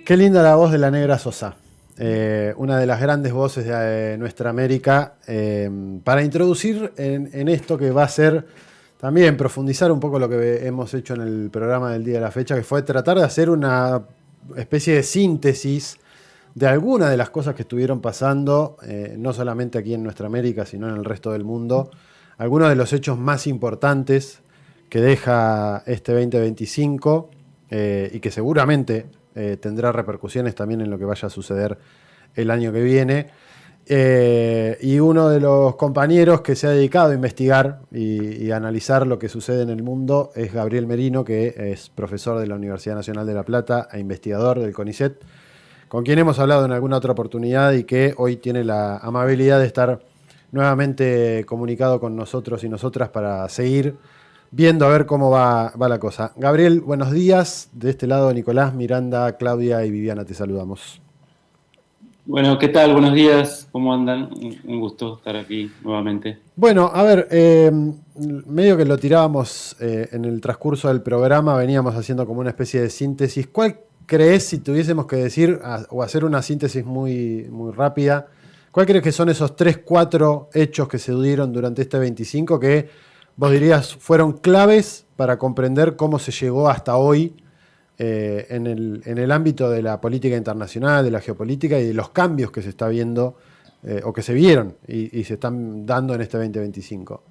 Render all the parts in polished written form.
Qué linda la voz de la Negra Sosa, una de las grandes voces de nuestra América, para introducir en esto que va a ser también profundizar un poco lo que hemos hecho en el programa del día de la fecha, que fue tratar de hacer una especie de síntesis de algunas de las cosas que estuvieron pasando, no solamente aquí en nuestra América, sino en el resto del mundo, algunos de los hechos más importantes que deja este 2025 y que seguramente tendrá repercusiones también en lo que vaya a suceder el año que viene. Y uno de los compañeros que se ha dedicado a investigar y analizar lo que sucede en el mundo es Gabriel Merino, que es profesor de la Universidad Nacional de La Plata e investigador del CONICET, con quien hemos hablado en alguna otra oportunidad y que hoy tiene la amabilidad de estar nuevamente comunicado con nosotros y nosotras para seguir viendo a ver cómo va la cosa. Gabriel, buenos días. De este lado, Nicolás, Miranda, Claudia y Viviana, te saludamos. Bueno, ¿qué tal? Buenos días, ¿cómo andan? Un gusto estar aquí nuevamente. Bueno, a ver, medio que lo tirábamos en el transcurso del programa, veníamos haciendo como una especie de síntesis. ¿Cuál crees, si tuviésemos que decir o hacer una síntesis muy rápida, cuál crees que son esos 3, 4 hechos que se dieron durante este 25 que vos dirías fueron claves para comprender cómo se llegó hasta hoy en el ámbito de la política internacional, de la geopolítica y de los cambios que se está viendo o que se vieron y se están dando en este 2025?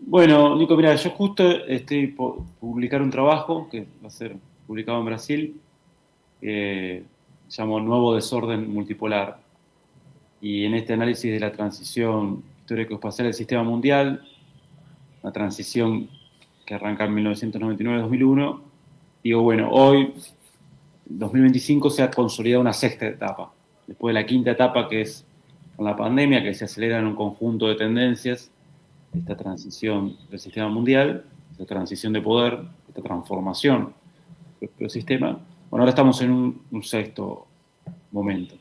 Bueno, Nico, mira, yo justo estoy por publicar un trabajo que va a ser publicado en Brasil, que se llama Nuevo Desorden Multipolar. Y en este análisis de la transición histórico-espacial del sistema mundial, una transición que arranca en 1999-2001, digo, bueno, hoy, 2025, se ha consolidado una sexta etapa. Después de la quinta etapa, que es con la pandemia, que se acelera en un conjunto de tendencias, esta transición del sistema mundial, esta transición de poder, esta transformación del sistema. Bueno, ahora estamos en un sexto momento,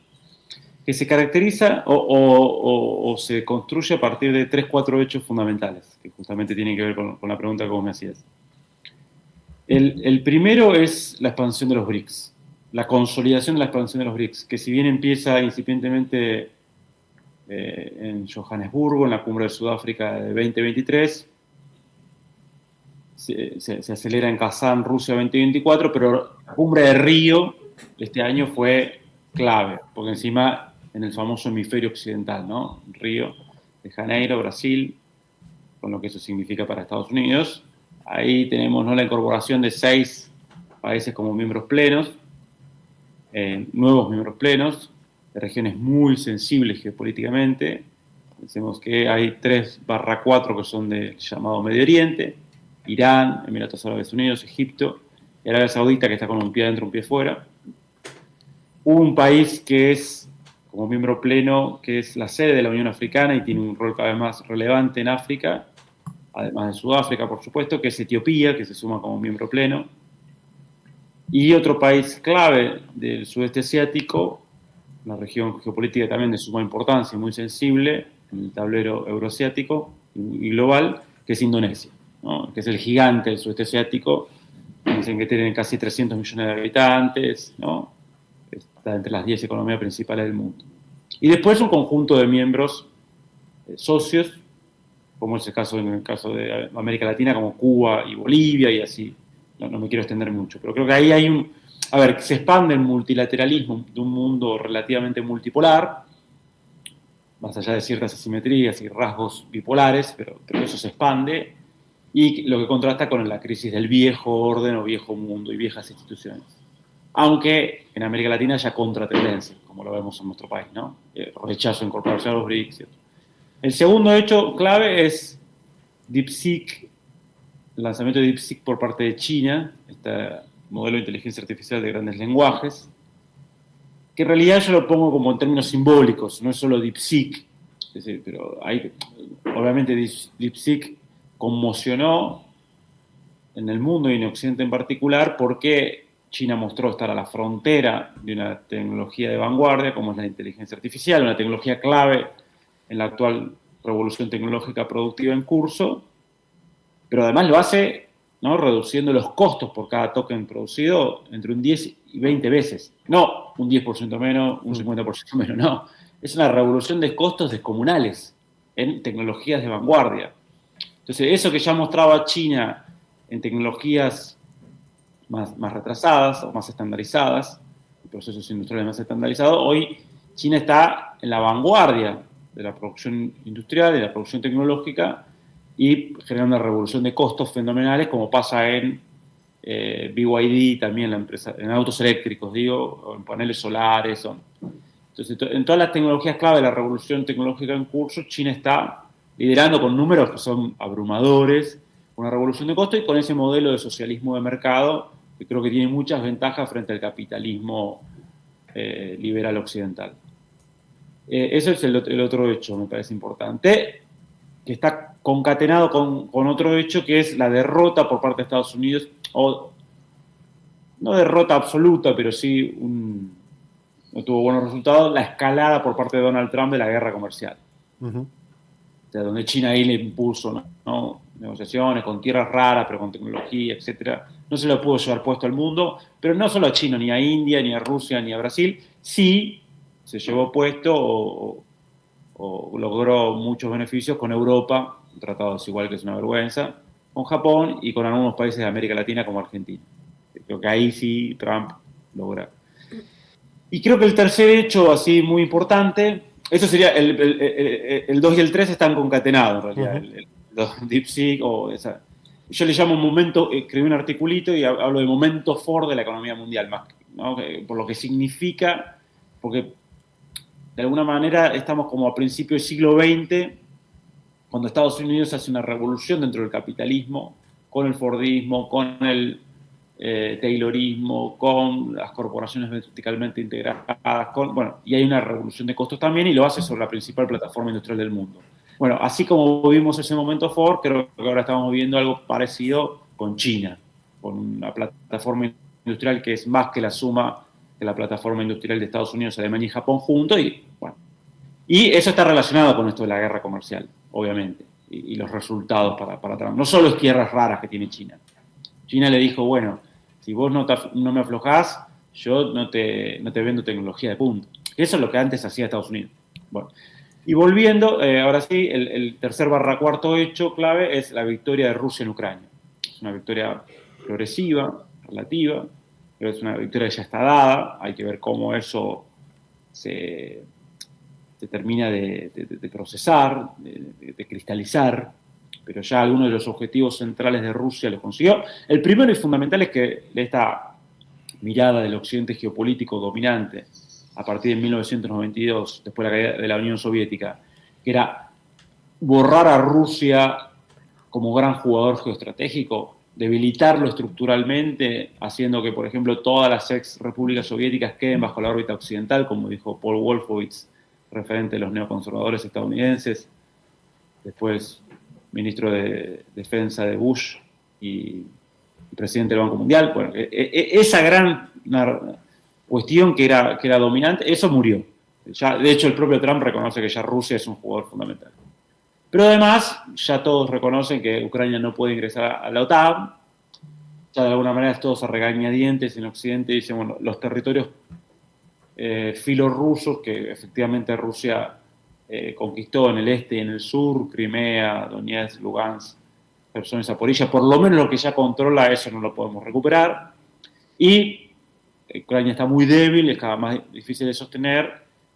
que se caracteriza o se construye a partir de 3, 4 hechos fundamentales, que justamente tienen que ver con la pregunta que vos me hacías. El primero es la expansión de los BRICS, la consolidación de la expansión de los BRICS, que si bien empieza incipientemente en Johannesburgo, en la cumbre de Sudáfrica de 2023, se acelera en Kazán, Rusia 2024, pero la cumbre de Río este año fue clave, porque encima en el famoso hemisferio occidental, ¿no? Río de Janeiro, Brasil, con lo que eso significa para Estados Unidos. Ahí tenemos, ¿no?, la incorporación de 6 países como miembros plenos, nuevos miembros plenos, de regiones muy sensibles geopolíticamente. Pensemos que hay 3/4 que son del llamado Medio Oriente: Irán, Emiratos Árabes Unidos, Egipto y Arabia Saudita, que está con un pie adentro, un pie fuera. Un país que es, como miembro pleno, que es la sede de la Unión Africana y tiene un rol cada vez más relevante en África, además de Sudáfrica, por supuesto, que es Etiopía, que se suma como miembro pleno. Y otro país clave del sudeste asiático, una región geopolítica también de suma importancia y muy sensible en el tablero euroasiático y global, que es Indonesia, ¿no?, que es el gigante del sudeste asiático. Dicen que tienen casi 300 millones de habitantes, ¿no? Está entre las 10 economías principales del mundo. Y después un conjunto de miembros socios, como es el caso en el caso de América Latina, como Cuba y Bolivia y así. No me quiero extender mucho, pero creo que ahí hay a ver, se expande el multilateralismo de un mundo relativamente multipolar, más allá de ciertas asimetrías y rasgos bipolares, pero eso se expande, y lo que contrasta con la crisis del viejo orden o viejo mundo y viejas instituciones. Aunque en América Latina haya contratendencia, como lo vemos en nuestro país, ¿no? Rechazo a incorporación a los BRICS. El segundo hecho clave es DeepSeek, el lanzamiento de DeepSeek por parte de China, este modelo de inteligencia artificial de grandes lenguajes, que en realidad yo lo pongo como en términos simbólicos, no es solo DeepSeek, es decir, pero hay, obviamente DeepSeek conmocionó en el mundo y en Occidente en particular porque China mostró estar a la frontera de una tecnología de vanguardia como es la inteligencia artificial, una tecnología clave en la actual revolución tecnológica productiva en curso, pero además lo hace, ¿no?, reduciendo los costos por cada token producido entre un 10 y 20 veces. No un 10% menos, un 50% menos, no. Es una revolución de costos descomunales en tecnologías de vanguardia. Entonces, eso que ya mostraba China en tecnologías más retrasadas o más estandarizadas, procesos industriales más estandarizados, hoy China está en la vanguardia de la producción industrial, de la producción tecnológica, y genera una revolución de costos fenomenales, como pasa en BYD, también la empresa, en autos eléctricos, digo, o en paneles solares. Entonces, en todas las tecnologías clave de la revolución tecnológica en curso, China está liderando con números que son abrumadores, una revolución de costos y con ese modelo de socialismo de mercado que creo que tiene muchas ventajas frente al capitalismo liberal occidental. Eso es el otro hecho, me parece importante, que está concatenado con otro hecho que es la derrota por parte de Estados Unidos, o no derrota absoluta, pero sí no tuvo buenos resultados, la escalada por parte de Donald Trump de la guerra comercial. O sea, donde China ahí le impuso, ¿no? Negociaciones con tierras raras, pero con tecnología, etcétera. No se lo pudo llevar puesto al mundo, pero no solo a China, ni a India, ni a Rusia, ni a Brasil. Sí se llevó puesto o logró muchos beneficios con Europa, un tratado desigual que es una vergüenza, con Japón y con algunos países de América Latina como Argentina. Creo que ahí sí Trump logra. Y creo que el tercer hecho así muy importante, eso sería el 2 y el 3 están concatenados en realidad, el DeepSeek o esa. Yo le llamo un momento, escribí un articulito y hablo de momento Ford de la economía mundial, más, ¿no? Por lo que significa, porque de alguna manera estamos como a principios del siglo XX, cuando Estados Unidos hace una revolución dentro del capitalismo, con el Fordismo, con el Taylorismo, con las corporaciones verticalmente integradas, y hay una revolución de costos también, y lo hace sobre la principal plataforma industrial del mundo. Bueno, así como vimos ese momento Ford, creo que ahora estamos viendo algo parecido con China, con una plataforma industrial que es más que la suma de la plataforma industrial de Estados Unidos, Alemania y Japón juntos, y eso está relacionado con esto de la guerra comercial, obviamente, y los resultados para Trump. No solo es tierras raras que tiene China. China le dijo, bueno, si vos no me aflojás, yo no te vendo tecnología de punta. Eso es lo que antes hacía Estados Unidos. Bueno, y volviendo, ahora sí, el tercer / cuarto hecho clave es la victoria de Rusia en Ucrania. Es una victoria progresiva, relativa, pero es una victoria que ya está dada. Hay que ver cómo eso se termina de procesar, de cristalizar, pero ya algunos de los objetivos centrales de Rusia los consiguió. El primero y fundamental es que esta mirada del occidente geopolítico dominante a partir de 1992, después de la caída de la Unión Soviética, que era borrar a Rusia como gran jugador geoestratégico, debilitarlo estructuralmente, haciendo que, por ejemplo, todas las ex repúblicas soviéticas queden bajo la órbita occidental, como dijo Paul Wolfowitz, referente de los neoconservadores estadounidenses, después ministro de Defensa de Bush y presidente del Banco Mundial. Bueno, esa gran cuestión que era dominante, eso murió. Ya, de hecho, el propio Trump reconoce que ya Rusia es un jugador fundamental. Pero además, ya todos reconocen que Ucrania no puede ingresar a la OTAN. Ya de alguna manera todos a regañadientes en Occidente dicen, bueno, los territorios filorrusos que efectivamente Rusia conquistó en el este y en el sur, Crimea, Donetsk, Lugansk, Kherson y Zaporilla, por lo menos lo que ya controla, eso no lo podemos recuperar. Y Ucrania está muy débil, es cada vez más difícil de sostener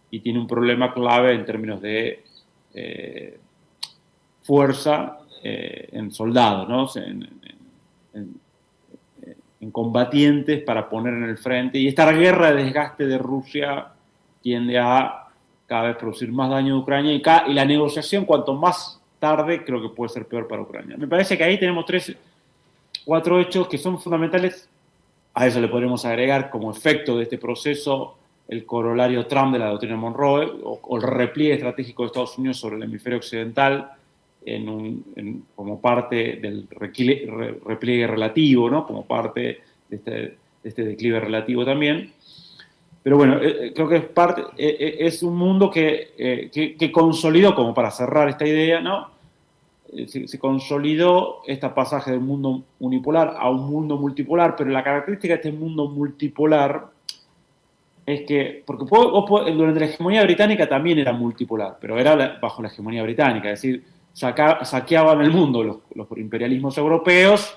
y tiene un problema clave en términos de fuerza en soldados, ¿no? En combatientes para poner en el frente. Y esta guerra de desgaste de Rusia tiende a cada vez producir más daño a Ucrania y la negociación, cuanto más tarde, creo que puede ser peor para Ucrania. Me parece que ahí tenemos 4 hechos que son fundamentales. A eso le podremos agregar como efecto de este proceso el corolario Trump de la doctrina Monroe o el repliegue estratégico de Estados Unidos sobre el hemisferio occidental como parte del repliegue relativo, ¿no? Como parte de este declive relativo también. Pero bueno, creo que es un mundo que consolidó, como para cerrar esta idea, ¿no? se consolidó este pasaje del mundo unipolar a un mundo multipolar, pero la característica de este mundo multipolar es que, porque durante la hegemonía británica también era multipolar, pero era bajo la hegemonía británica, es decir, saqueaban el mundo los imperialismos europeos,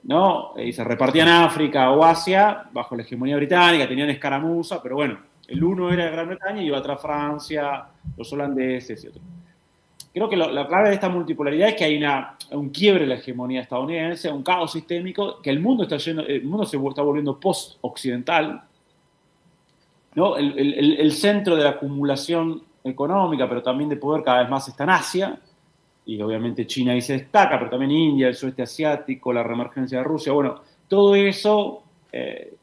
¿no? Y se repartían África o Asia bajo la hegemonía británica, tenían escaramuza, pero bueno, el uno era Gran Bretaña y iba atrás Francia, los holandeses y otros. Creo que la clave de esta multipolaridad es que hay un quiebre de la hegemonía estadounidense, un caos sistémico, que el mundo se está volviendo post-occidental, ¿no? El centro de la acumulación económica, pero también de poder cada vez más está en Asia, y obviamente China ahí se destaca, pero también India, el sudeste asiático, la reemergencia de Rusia. Bueno, todo eso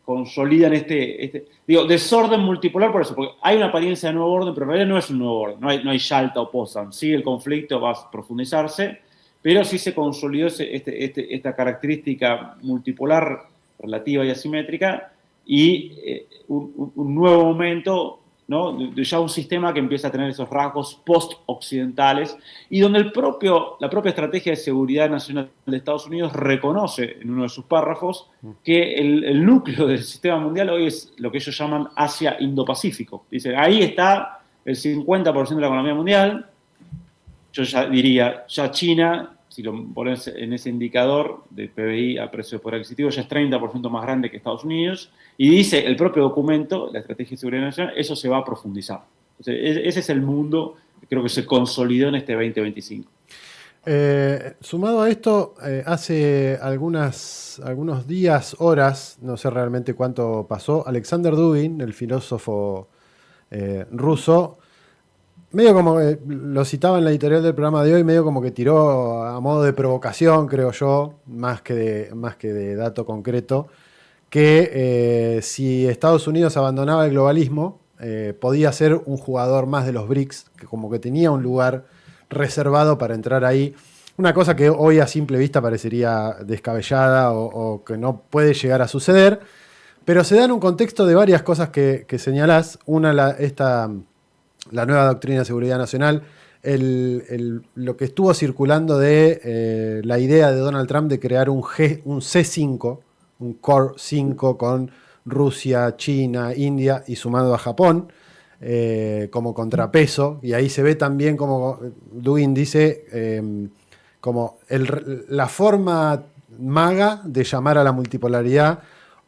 consolida en desorden multipolar por eso, porque hay una apariencia de nuevo orden, pero en realidad no es un nuevo orden, no hay Yalta o Potsdam. Sí, el conflicto va a profundizarse, pero sí se consolidó esta característica multipolar relativa y asimétrica, y un nuevo momento, ¿no? Ya un sistema que empieza a tener esos rasgos post-occidentales, y donde la propia estrategia de seguridad nacional de Estados Unidos reconoce en uno de sus párrafos que el núcleo del sistema mundial hoy es lo que ellos llaman Asia-Indo-Pacífico. Dice, ahí está el 50% de la economía mundial. Yo ya diría, ya China, si lo pones en ese indicador de PBI a precio de poder adquisitivo, ya es 30% más grande que Estados Unidos. Y dice el propio documento, la Estrategia de Seguridad Nacional, eso se va a profundizar. Entonces, ese es el mundo que creo que se consolidó en este 2025. Sumado a esto, hace algunos días, horas, no sé realmente cuánto pasó, Alexander Dugin, el filósofo ruso, medio como lo citaba en la editorial del programa de hoy, medio como que tiró a modo de provocación, creo yo, más que de dato concreto, que si Estados Unidos abandonaba el globalismo, podía ser un jugador más de los BRICS, que como que tenía un lugar reservado para entrar ahí. Una cosa que hoy a simple vista parecería descabellada o que no puede llegar a suceder, pero se da en un contexto de varias cosas que señalás. Una, la nueva doctrina de seguridad nacional, lo que estuvo circulando de la idea de Donald Trump de crear un C5, un Core 5 con Rusia, China, India y sumado a Japón como contrapeso. Y ahí se ve también, como Dugin dice, como la forma maga de llamar a la multipolaridad,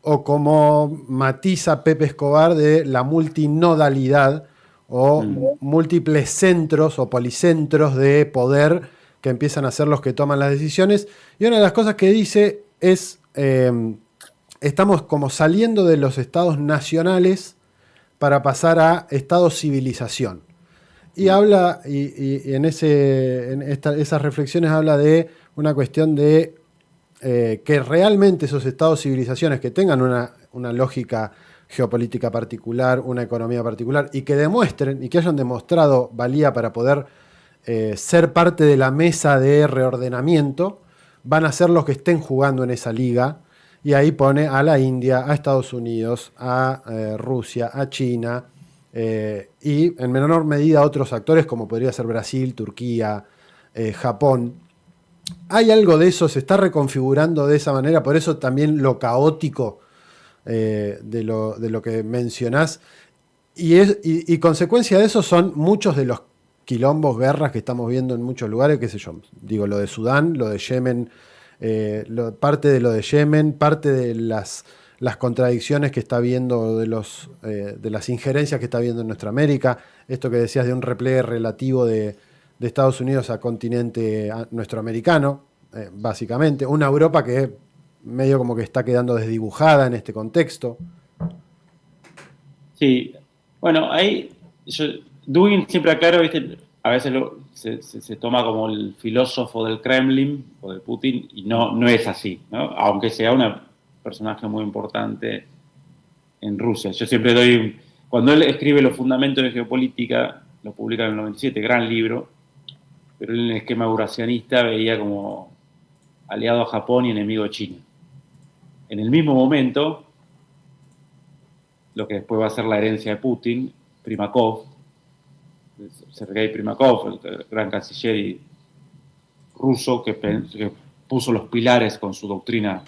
o como matiza Pepe Escobar de la multinodalidad, o múltiples centros o policentros de poder que empiezan a ser los que toman las decisiones. Y una de las cosas que dice es, estamos como saliendo de los estados nacionales para pasar a estados civilización. Y habla, y en esas reflexiones habla de una cuestión de que realmente esos estados civilizaciones que tengan una lógica geopolítica particular, una economía particular, y que demuestren, y que hayan demostrado valía para poder ser parte de la mesa de reordenamiento, van a ser los que estén jugando en esa liga. Y ahí pone a la India, a Estados Unidos, a Rusia, a China, y en menor medida a otros actores como podría ser Brasil, Turquía, Japón. Hay algo de eso, se está reconfigurando de esa manera, por eso también lo caótico de lo que mencionás. Y consecuencia de eso son muchos de los quilombos, guerras que estamos viendo en muchos lugares, qué sé yo, digo, lo de Sudán, lo de Yemen, parte de lo de Yemen, parte de las contradicciones que está viendo, de las injerencias que está viendo en nuestra América, esto que decías de un repliegue relativo de Estados Unidos a continente nuestro americano, básicamente, una Europa que medio como que está quedando desdibujada en este contexto. Sí, bueno, Dugin siempre aclaro, ¿viste? A veces se toma como el filósofo del Kremlin o de Putin, y no es así, ¿no? Aunque sea un personaje muy importante en Rusia. Yo siempre cuando él escribe Los Fundamentos de Geopolítica, lo publica en el 97, gran libro, pero él en el esquema eurasianista veía como aliado a Japón y enemigo de China. En el mismo momento, lo que después va a ser la herencia de Putin, Primakov, Sergei Primakov, el gran canciller y ruso que puso los pilares con su doctrina,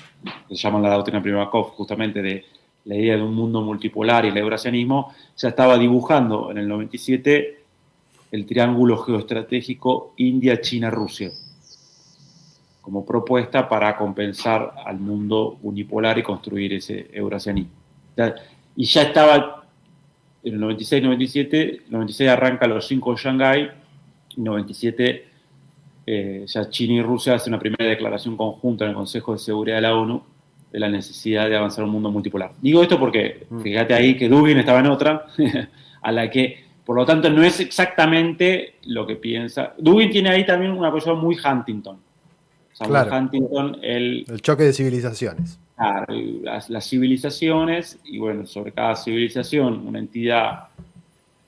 que se llama la doctrina Primakov, justamente de la idea de un mundo multipolar y el eurasianismo, ya estaba dibujando en el 97 el triángulo geoestratégico India-China-Rusia, como propuesta para compensar al mundo unipolar y construir ese eurasianismo. Y ya estaba en el 96-97, 96 arranca los 5 de Shanghái, y 97 ya China y Rusia hacen una primera declaración conjunta en el Consejo de Seguridad de la ONU de la necesidad de avanzar a un mundo multipolar. Digo esto porque, fíjate ahí que Dugin estaba en otra, a la que, por lo tanto, no es exactamente lo que piensa. Dugin tiene ahí también una cosa muy Huntington. O sea, claro. Huntington, el choque de civilizaciones. Claro, las civilizaciones, y bueno, sobre cada civilización, una entidad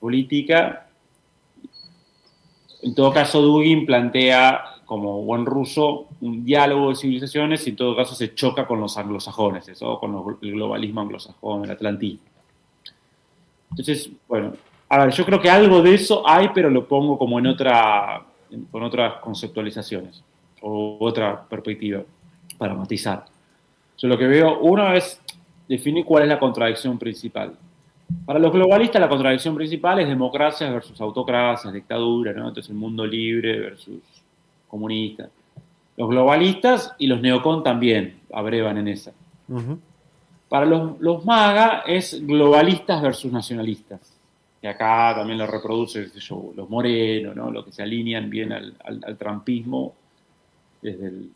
política. En todo caso, Dugin plantea, como buen ruso, un diálogo de civilizaciones y en todo caso se choca con los anglosajones, eso, con el globalismo anglosajón, el atlantismo. Entonces, bueno, a ver, yo creo que algo de eso hay, pero lo pongo como con otras conceptualizaciones o otra perspectiva para matizar. Yo lo que veo, uno es definir cuál es la contradicción principal. Para los globalistas la contradicción principal es democracias versus autocracias, dictadura, ¿no? Entonces el mundo libre versus comunista. Los globalistas y los neocon también abrevan en esa. Uh-huh. Para los MAGA es globalistas versus nacionalistas. Y acá también lo reproduce, qué sé yo, los morenos, ¿no? Los que se alinean bien al trumpismo desde el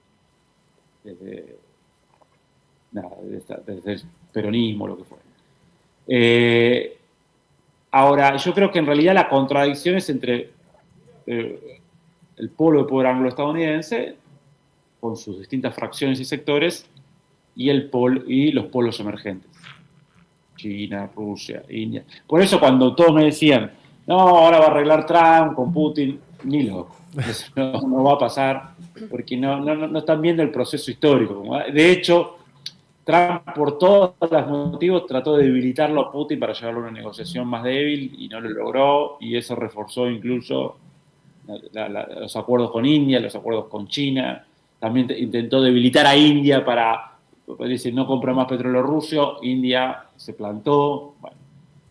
peronismo, lo que fuera. Ahora, yo creo que en realidad la contradicción es entre el polo de poder anglo-estadounidense, con sus distintas fracciones y sectores, y los polos emergentes. China, Rusia, India. Por eso cuando todos me decían, no, ahora va a arreglar Trump con Putin, ni loco. Eso no va a pasar, porque no están viendo el proceso histórico. De hecho, Trump, por todos los motivos, trató de debilitarlo a Putin para llevarlo a una negociación más débil y no lo logró, y eso reforzó incluso los acuerdos con India, los acuerdos con China. También intentó debilitar a India para decir, no compra más petróleo ruso. India se plantó. Bueno,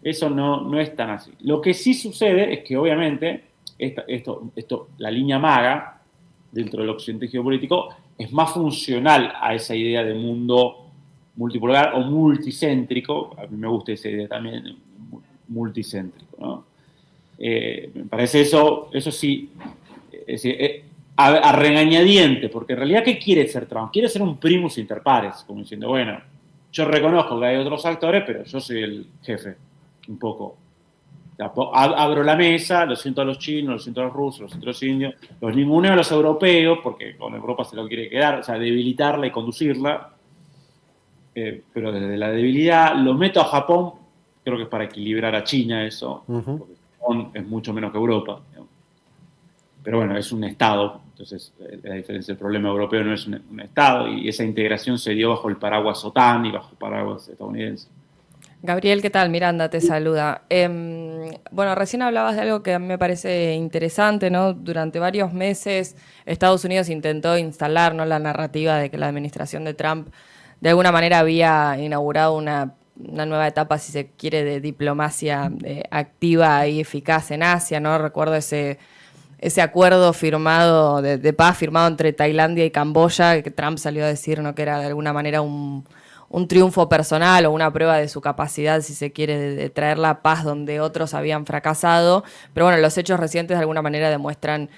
eso no es tan así. Lo que sí sucede es que, obviamente, la línea MAGA, dentro del occidente geopolítico, es más funcional a esa idea de mundo multipolar o multicéntrico. A mí me gusta esa idea también, multicéntrico, ¿no? Me parece eso sí, a regañadiente, porque en realidad, ¿qué quiere ser Trump? Quiere ser un primus inter pares, como diciendo, bueno, yo reconozco que hay otros actores, pero yo soy el jefe, un poco. Abro la mesa, lo siento a los chinos, lo siento a los rusos, lo siento a los indios, los ninguneo a los europeos, porque con Europa se lo quiere quedar, o sea, debilitarla y conducirla, pero desde la debilidad lo meto a Japón, creo que es para equilibrar a China eso, uh-huh. Porque Japón es mucho menos que Europa, ¿no? Pero bueno, es un Estado, entonces la diferencia, el problema europeo no es un Estado, y esa integración se dio bajo el paraguas OTAN y bajo el paraguas estadounidense. Gabriel, ¿qué tal? Miranda te saluda. Bueno, recién hablabas de algo que a mí me parece interesante, ¿no? Durante varios meses Estados Unidos intentó instalar, ¿no?, la narrativa de que la administración de Trump de alguna manera había inaugurado una nueva etapa, si se quiere, de diplomacia activa y eficaz en Asia, ¿no? Recuerdo ese acuerdo firmado de paz firmado entre Tailandia y Camboya, que Trump salió a decir, ¿no?, que era de alguna manera un triunfo personal o una prueba de su capacidad, si se quiere, de traer la paz donde otros habían fracasado. Pero bueno, los hechos recientes de alguna manera demuestran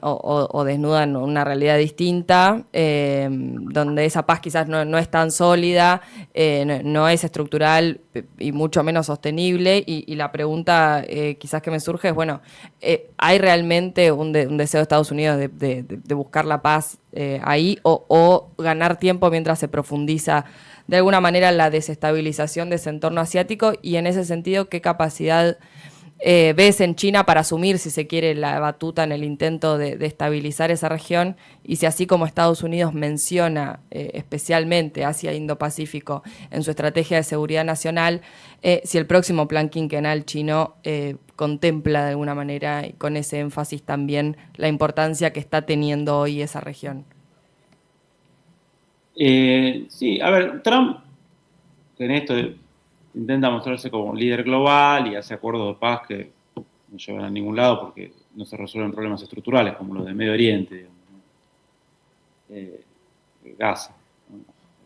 o desnudan una realidad distinta, donde esa paz quizás no es tan sólida, no es estructural y mucho menos sostenible. Y la pregunta quizás que me surge es, bueno, ¿hay realmente un deseo de Estados Unidos de buscar la paz ahí o ganar tiempo mientras se profundiza de alguna manera la desestabilización de ese entorno asiático? Y en ese sentido, ¿qué capacidad ves en China para asumir, si se quiere, la batuta en el intento de estabilizar esa región, y si así como Estados Unidos menciona especialmente Asia e Indo-Pacífico en su estrategia de seguridad nacional, si el próximo plan quinquenal chino contempla de alguna manera y con ese énfasis también la importancia que está teniendo hoy esa región. Sí, a ver, Trump en esto intenta mostrarse como líder global y hace acuerdos de paz que no llevan a ningún lado porque no se resuelven problemas estructurales como los de Medio Oriente, digamos, ¿no? Gaza,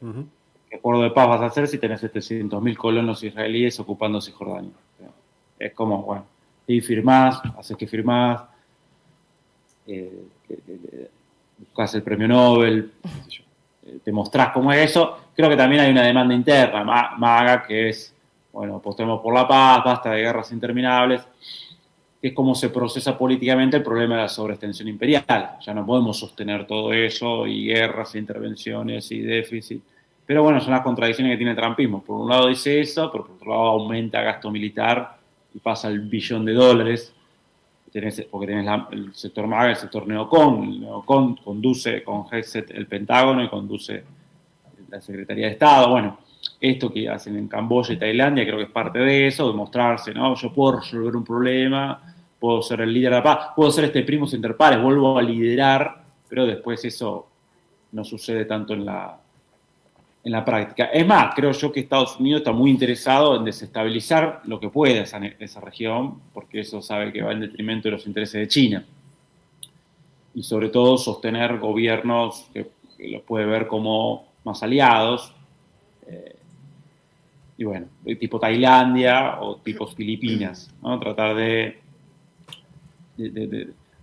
¿no? Ujú. ¿Qué acuerdo de paz vas a hacer si tenés 700.000 colonos israelíes ocupando Cisjordania? Es como, bueno, si firmás, haces que firmás, buscas el premio Nobel, qué sé yo, te mostrás cómo es eso. Creo que también hay una demanda interna, maga, que es, bueno, apostemos por la paz, basta de guerras interminables, que es cómo se procesa políticamente el problema de la sobreextensión imperial. Ya no podemos sostener todo eso, y guerras, e intervenciones, y déficit. Pero bueno, son las contradicciones que tiene el trumpismo. Por un lado dice eso, pero por otro lado aumenta gasto militar y pasa el billón de dólares. Porque tenés el sector MAGA, el sector neocon. El neocon conduce con Hegseth el Pentágono y conduce la Secretaría de Estado. Bueno, esto que hacen en Camboya y Tailandia creo que es parte de eso, de mostrarse, ¿no? Yo puedo resolver un problema, puedo ser el líder de la paz, puedo ser primus inter pares, vuelvo a liderar, pero después eso no sucede tanto en la práctica. Es más, creo yo que Estados Unidos está muy interesado en desestabilizar lo que pueda esa región, porque eso sabe que va en detrimento de los intereses de China. Y sobre todo sostener gobiernos que los puede ver como más aliados, y bueno, tipo Tailandia o tipo Filipinas, ¿no? Tratar de.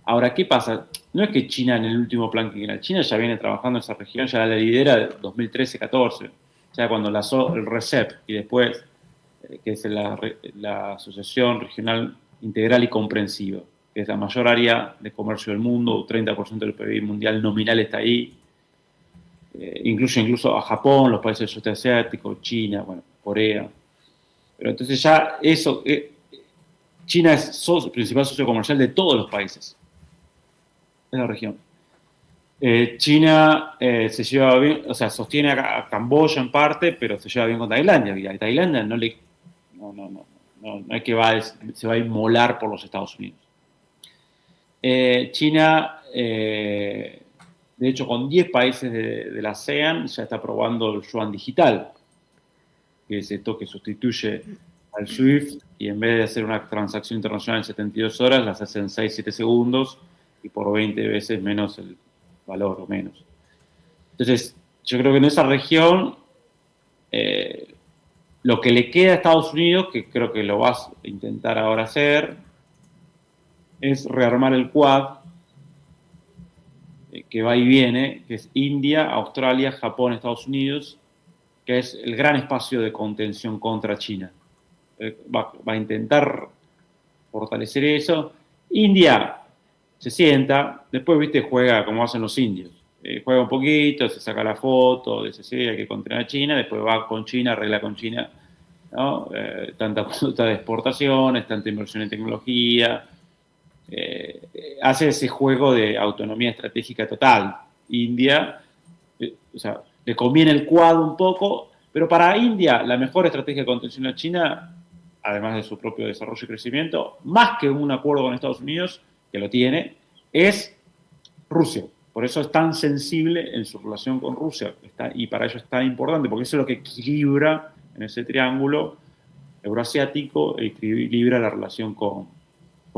Ahora, ¿qué pasa? No es que China en el último plan quinquenal, China ya viene trabajando en esa región, ya la lidera de 2013-14, ya cuando lanzó el RCEP y después, que es la Asociación Regional Integral y Comprensiva, que es la mayor área de comercio del mundo, 30% del PIB mundial nominal está ahí, incluso a Japón, los países del sudeste asiático, China, bueno, Corea. Pero entonces ya eso, China es el principal socio comercial de todos los países de la región. China se lleva bien, o sea, sostiene a Camboya en parte, pero se lleva bien con Tailandia. Y a Tailandia no es que se va a inmolar por los Estados Unidos. China, de hecho, con 10 países de la ASEAN ya está probando el yuan digital, que es esto que sustituye al SWIFT, y en vez de hacer una transacción internacional en 72 horas, las hacen 6-7 segundos y por 20 veces menos el valor o menos. Entonces, yo creo que en esa región lo que le queda a Estados Unidos, que creo que lo vas a intentar ahora hacer, es rearmar el Quad, que va y viene, que es India, Australia, Japón, Estados Unidos, que es el gran espacio de contención contra China. Va a intentar fortalecer eso. India se sienta, después, viste, juega como hacen los indios. Juega un poquito, se saca la foto, dice, sí, hay que contener a China, después va con China, arregla con China, ¿no? Tanta conducta de exportaciones, tanta inversión en tecnología. Hace ese juego de autonomía estratégica total. India, o sea, le conviene el Quad un poco, pero para India la mejor estrategia de contención a China, además de su propio desarrollo y crecimiento, más que un acuerdo con Estados Unidos, que lo tiene, es Rusia. Por eso es tan sensible en su relación con Rusia, y para ello es tan importante, porque eso es lo que equilibra en ese triángulo euroasiático, equilibra la relación con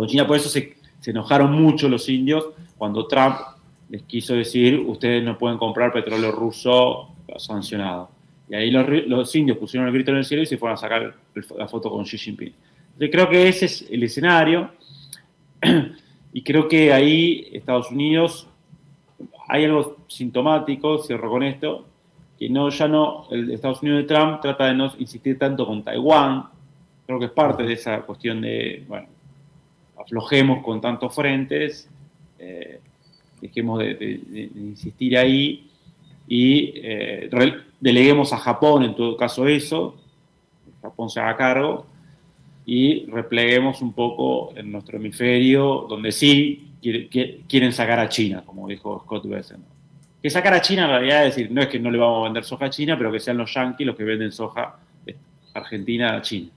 China. Por eso se enojaron mucho los indios cuando Trump les quiso decir, ustedes no pueden comprar petróleo ruso sancionado. Y ahí los indios pusieron el grito en el cielo y se fueron a sacar la foto con Xi Jinping. Entonces creo que ese es el escenario, y creo que ahí Estados Unidos, hay algo sintomático, cierro con esto, que el Estados Unidos de Trump trata de no insistir tanto con Taiwán. Creo que es parte de esa cuestión de, bueno, aflojemos con tantos frentes, dejemos de insistir ahí y deleguemos a Japón en todo caso eso, Japón se haga cargo. y repleguemos un poco en nuestro hemisferio, donde sí quieren sacar a China, como dijo Scott Bessent. Que sacar a China en realidad es decir, no es que no le vamos a vender soja a China, pero que sean los yanquis los que venden soja Argentina a China.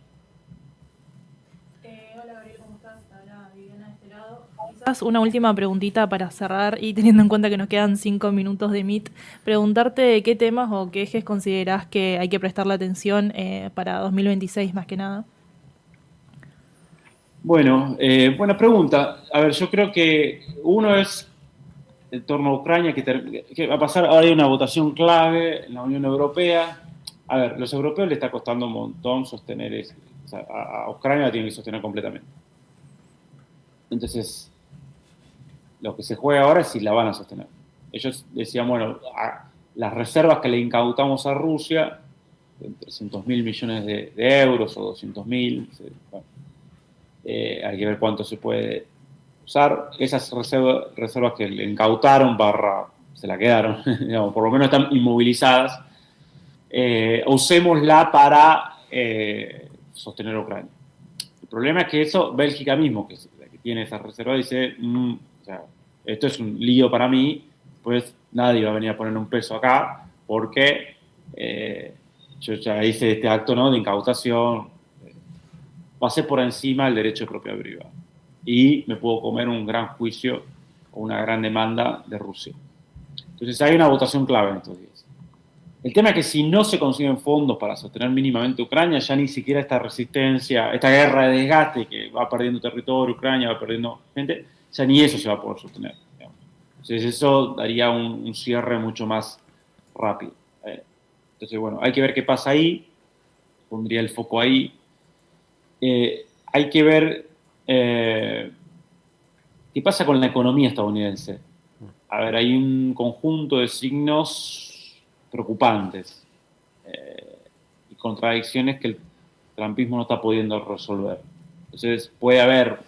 Hola Gabriel, ¿cómo estás? Hola Viviana de este lado. Quizás una última preguntita para cerrar y teniendo en cuenta que nos quedan 5 minutos de Meet, preguntarte qué temas o qué ejes considerás que hay que prestarle atención para 2026 más que nada. Bueno, buena pregunta. A ver, yo creo que uno es en torno a Ucrania, que va a pasar, ahora hay una votación clave en la Unión Europea. A ver, los europeos le está costando un montón sostener eso. O sea, a Ucrania la tienen que sostener completamente. Entonces, lo que se juega ahora es si la van a sostener. Ellos decían, bueno, las reservas que le incautamos a Rusia, de 300.000 millones de euros o 200.000, bueno, hay que ver cuánto se puede usar. Esas reservas que le incautaron, se la quedaron, digamos, por lo menos están inmovilizadas, usémosla para sostener a Ucrania. El problema es que eso, Bélgica mismo, que tiene esa reserva, dice, o sea, esto es un lío para mí, pues nadie va a venir a poner un peso acá, porque yo ya hice este acto, ¿no?, de incautación, pasé por encima del derecho de propiedad privada y me puedo comer un gran juicio o una gran demanda de Rusia. Entonces hay una votación clave en estos días. El tema es que si no se consiguen fondos para sostener mínimamente Ucrania, ya ni siquiera esta resistencia, esta guerra de desgaste que va perdiendo territorio, Ucrania va perdiendo gente, ya ni eso se va a poder sostener, digamos. Entonces eso daría un cierre mucho más rápido. Entonces, bueno, hay que ver qué pasa ahí, pondría el foco ahí. Hay que ver qué pasa con la economía estadounidense. A ver, hay un conjunto de signos preocupantes y contradicciones que el trumpismo no está pudiendo resolver. Entonces puede haber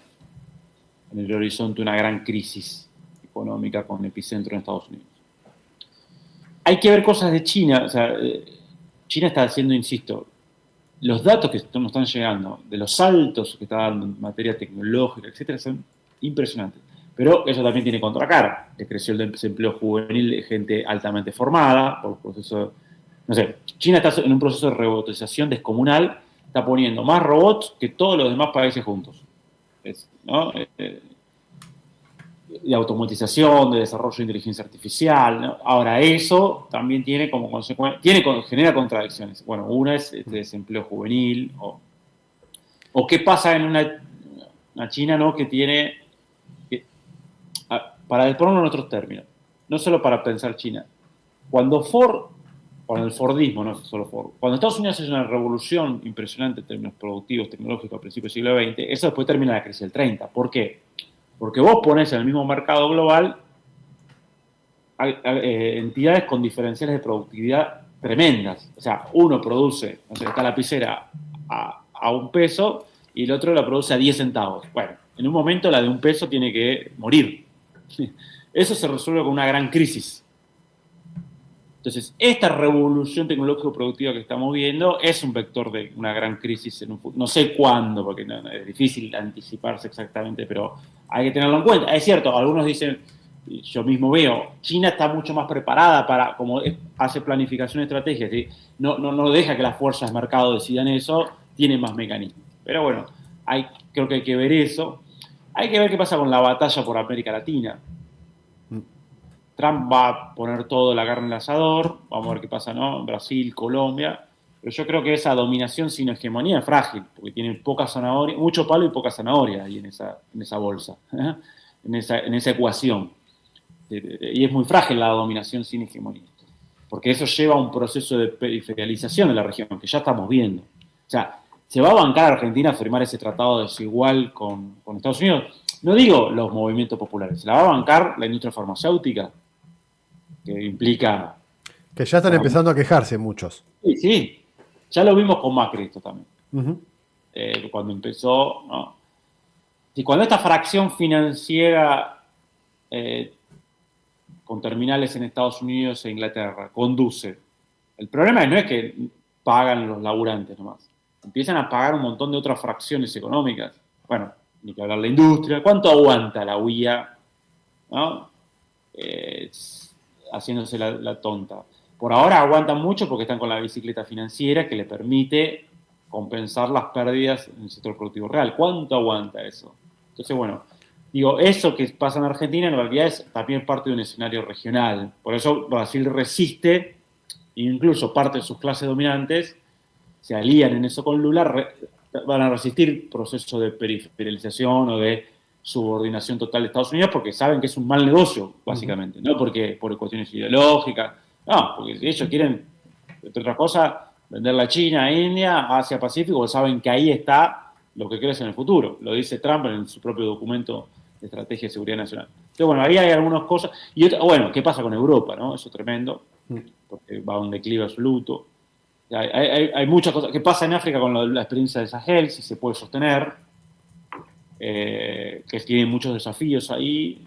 en el horizonte una gran crisis económica con epicentro en Estados Unidos. Hay que ver cosas de China. O sea, China está haciendo, insisto, los datos que nos están llegando, de los saltos que está dando en materia tecnológica, etcétera, son impresionantes. Pero eso también tiene contracara. Creció el desempleo juvenil de gente altamente formada, por proceso, no sé, China está en un proceso de robotización descomunal, está poniendo más robots que todos los demás países juntos. ¿No? De automatización, de desarrollo de inteligencia artificial, ¿no? Ahora, eso también tiene como consecuencia, genera contradicciones. Bueno, una es este desempleo juvenil, o qué pasa en una China, ¿no?, que tiene, para ponerlo en otros términos, no solo para pensar China, cuando el Fordismo, no solo Ford, cuando Estados Unidos hace una revolución impresionante en términos productivos, tecnológicos a principios del siglo XX, eso después termina la crisis del 30. ¿Por qué? Porque vos ponés en el mismo mercado global entidades con diferenciales de productividad tremendas. O sea, uno produce, no sé, esta lapicera a $1 y el otro la produce a 10 centavos. Bueno, en un momento la de $1 tiene que morir. Eso se resuelve con una gran crisis. Entonces, esta revolución tecnológico-productiva que estamos viendo es un vector de una gran crisis en un futuro. No sé cuándo, porque es difícil anticiparse exactamente, pero hay que tenerlo en cuenta. Es cierto, algunos dicen, yo mismo veo, China está mucho más preparada para, como hace planificación estratégica, ¿sí? No deja que las fuerzas de mercado decidan eso, tiene más mecanismos. Pero bueno, creo que hay que ver eso. Hay que ver qué pasa con la batalla por América Latina. Trump va a poner todo la carne en el asador, vamos a ver qué pasa, ¿no?, en Brasil, Colombia, pero yo creo que esa dominación sin hegemonía es frágil, porque tiene poca zanahoria, mucho palo y poca zanahoria ahí en esa bolsa, en esa ecuación. Y es muy frágil la dominación sin hegemonía, porque eso lleva a un proceso de periferialización de la región, que ya estamos viendo. O sea, ¿se va a bancar a Argentina a firmar ese tratado desigual con Estados Unidos? No digo los movimientos populares, ¿se la va a bancar la industria farmacéutica? Que implica... Que ya están empezando a quejarse muchos. Sí, ya lo vimos con Macri esto también. Cuando empezó, ¿no? Y cuando esta fracción financiera con terminales en Estados Unidos e Inglaterra conduce, el problema no es que pagan los laburantes nomás, empiezan a pagar un montón de otras fracciones económicas. Bueno, ni que hablar de la industria. ¿Cuánto aguanta la UIA, ¿no? Haciéndose la tonta? Por ahora aguantan mucho porque están con la bicicleta financiera que le permite compensar las pérdidas en el sector productivo real. ¿Cuánto aguanta eso? Entonces, bueno, digo, eso que pasa en Argentina en realidad es también parte de un escenario regional. Por eso Brasil resiste, e incluso parte de sus clases dominantes se alían en eso con Lula, van a resistir procesos de periferialización o de subordinación total de Estados Unidos porque saben que es un mal negocio, básicamente, no porque por cuestiones ideológicas, no, porque ellos quieren, entre otras cosas, venderla a China, a India, a Asia Pacífico, porque saben que ahí está lo que crece en el futuro. Lo dice Trump en su propio documento de Estrategia de Seguridad Nacional. Entonces, bueno, ahí hay algunas cosas. Y bueno, ¿qué pasa con Europa, no? Eso es tremendo, porque va a un declive absoluto. Hay muchas cosas. ¿Qué pasa en África con la experiencia de Sahel? Si se puede sostener. Que tiene muchos desafíos ahí.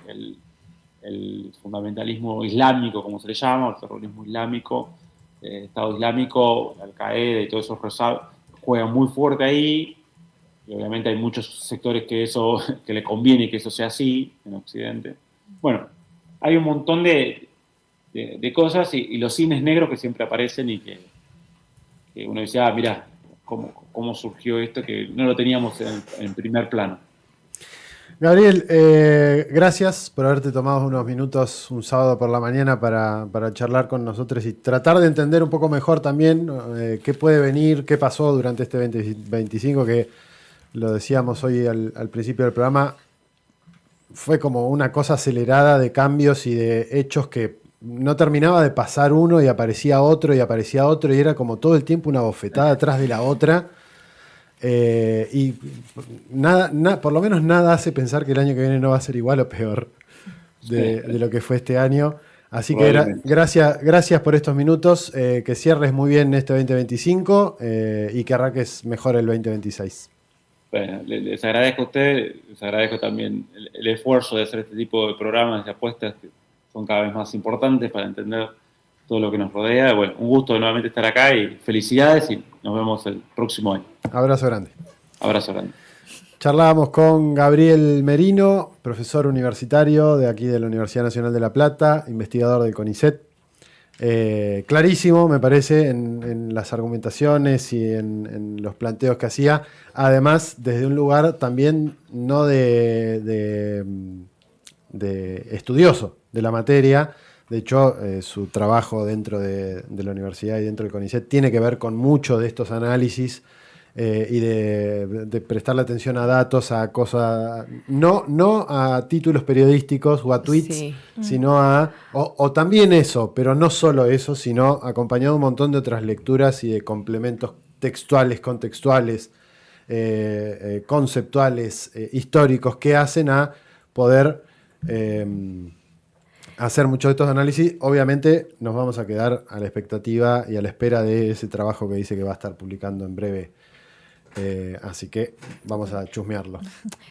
El fundamentalismo islámico, como se le llama, el terrorismo islámico, Estado Islámico, Al-Qaeda y todos esos juegan muy fuerte ahí. Y obviamente hay muchos sectores que le conviene que eso sea así en Occidente. Bueno, hay un montón de cosas y los cines negros que siempre aparecen y que uno dice, mirá, cómo surgió esto, que no lo teníamos en primer plano. Gabriel, gracias por haberte tomado unos minutos un sábado por la mañana para charlar con nosotros y tratar de entender un poco mejor también qué puede venir, qué pasó durante este 2025, que lo decíamos hoy al principio del programa, fue como una cosa acelerada de cambios y de hechos que no terminaba de pasar uno y aparecía otro y aparecía otro y era como todo el tiempo una bofetada atrás de la otra. Y por lo menos nada hace pensar que el año que viene no va a ser igual o peor de lo que fue este año. Así que gracias por estos minutos, que cierres muy bien este 2025 y que arranques mejor el 2026. Bueno, les agradezco a ustedes, les agradezco también el esfuerzo de hacer este tipo de programas de apuestas que son cada vez más importantes para entender todo lo que nos rodea. Bueno, un gusto nuevamente estar acá y felicidades y nos vemos el próximo año. Abrazo grande. Abrazo grande. Charlábamos con Gabriel Merino, profesor universitario de aquí de la Universidad Nacional de La Plata, investigador del CONICET. Clarísimo, me parece, en las argumentaciones y en los planteos que hacía. Además, desde un lugar también no de estudioso de la materia. De hecho, su trabajo dentro de la universidad y dentro del CONICET tiene que ver con mucho de estos análisis y de prestarle atención a datos, a cosas, no a títulos periodísticos o a tweets, sí, sino o también eso, pero no solo eso, sino acompañado de un montón de otras lecturas y de complementos textuales, contextuales, conceptuales, históricos, que hacen a poder hacer muchos de estos análisis. Obviamente nos vamos a quedar a la expectativa y a la espera de ese trabajo que dice que va a estar publicando en breve. Así que vamos a chusmearlo.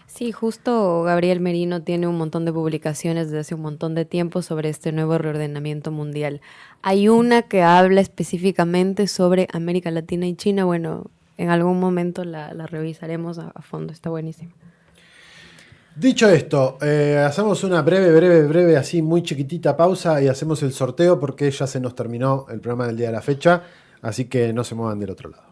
Sí, justo Gabriel Merino tiene un montón de publicaciones desde hace un montón de tiempo sobre este nuevo reordenamiento mundial. Hay una que habla específicamente sobre América Latina y China. Bueno, en algún momento la revisaremos a fondo, está buenísimo. Dicho esto, hacemos una breve, así muy chiquitita pausa y hacemos el sorteo porque ya se nos terminó el programa del día de la fecha, así que no se muevan del otro lado.